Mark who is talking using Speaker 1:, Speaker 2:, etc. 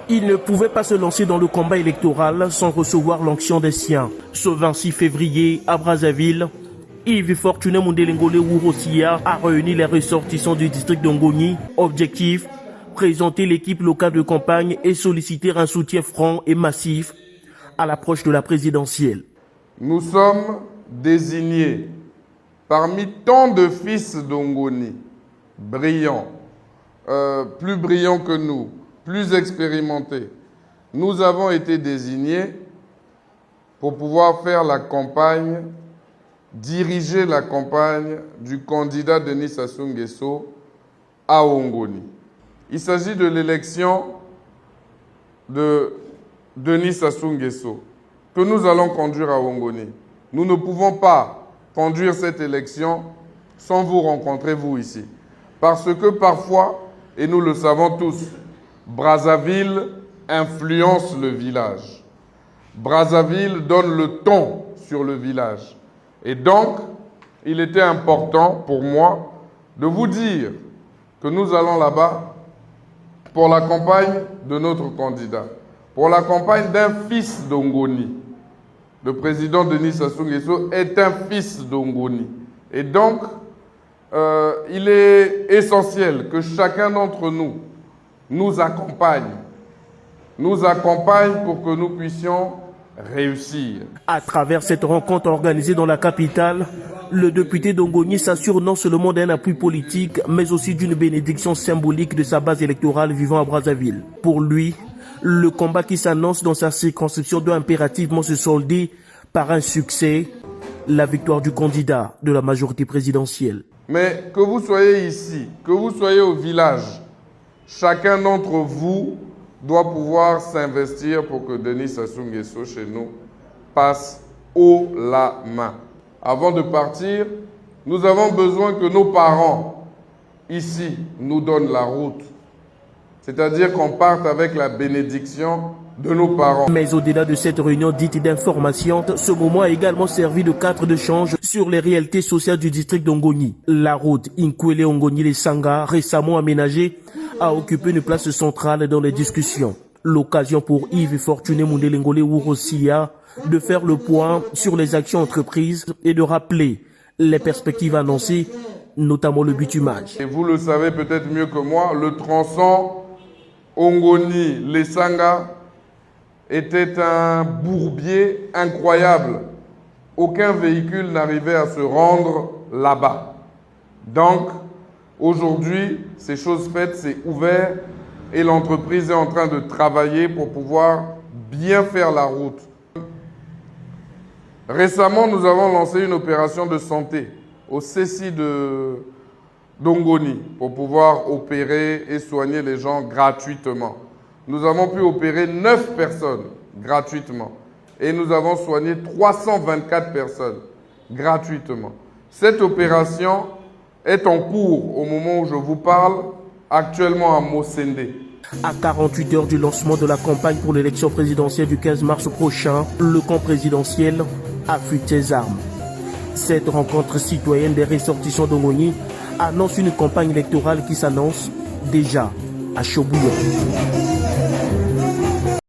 Speaker 1: Il ne pouvait pas se lancer dans le combat électoral sans recevoir l'onction des siens. Ce 26 février, à Brazzaville, Yves Fortuné Mondelengole Wurossia a réuni les ressortissants du district d'Ongoni. Objectif, présenter l'équipe locale de campagne et solliciter un soutien franc et massif à l'approche de la présidentielle.
Speaker 2: Nous sommes désignés parmi tant de fils d'Ongoni, brillants, plus brillants que nous, plus expérimentés. Nous avons été désignés pour pouvoir faire la campagne, diriger la campagne du candidat Denis Sassou Nguesso à Ongoni. Il s'agit de l'élection de Denis Sassou Nguesso que nous allons conduire à Ongoni. Nous ne pouvons pas conduire cette élection sans vous rencontrer, vous ici. Parce que parfois, et nous le savons tous, Brazzaville influence le village. Brazzaville donne le ton sur le village. Et donc, il était important pour moi de vous dire que nous allons là-bas pour la campagne de notre candidat, pour la campagne d'un fils d'Ongoni. Le président Denis Sassou Nguesso est un fils d'Ongoni. Et donc, il est essentiel que chacun d'entre nous nous accompagne pour que nous puissions réussir.
Speaker 1: À travers cette rencontre organisée dans la capitale, le député d'Ongoni s'assure non seulement d'un appui politique, mais aussi d'une bénédiction symbolique de sa base électorale vivant à Brazzaville. Pour lui, le combat qui s'annonce dans sa circonscription doit impérativement se solder par un succès, la victoire du candidat de la majorité présidentielle.
Speaker 2: Mais que vous soyez ici, que vous soyez au village, chacun d'entre vous doit pouvoir s'investir pour que Denis Sassou Nguesso chez nous passe haut la main. Avant de partir, nous avons besoin que nos parents ici nous donnent la route. C'est-à-dire qu'on parte avec la bénédiction de nos parents.
Speaker 1: Mais au-delà de cette réunion dite d'information, ce moment a également servi de cadre de change sur les réalités sociales du district d'Ongoni. La route Inkwele-Ongoni-Les-Sanga, récemment aménagée, a occupé une place centrale dans les discussions. L'occasion pour Yves Fortuné Mondelengole Wurossia de faire le point sur les actions entreprises et de rappeler les perspectives annoncées, notamment le bitumage.
Speaker 2: Et vous le savez peut-être mieux que moi, le tronçon Ongoni-Les-Sanga était un bourbier incroyable. Aucun véhicule n'arrivait à se rendre là-bas. Donc, aujourd'hui, c'est chose faite, c'est ouvert et l'entreprise est en train de travailler pour pouvoir bien faire la route. Récemment, nous avons lancé une opération de santé au CECI d'Ongoni pour pouvoir opérer et soigner les gens gratuitement. Nous avons pu opérer 9 personnes gratuitement et nous avons soigné 324 personnes gratuitement. Cette opération est en cours au moment où je vous parle, actuellement à Mosende.
Speaker 1: À 48 heures du lancement de la campagne pour l'élection présidentielle du 15 mars prochain, le camp présidentiel affûte ses armes. Cette rencontre citoyenne des ressortissants d'Ongoni annonce une campagne électorale qui s'annonce déjà à chaud bouillant.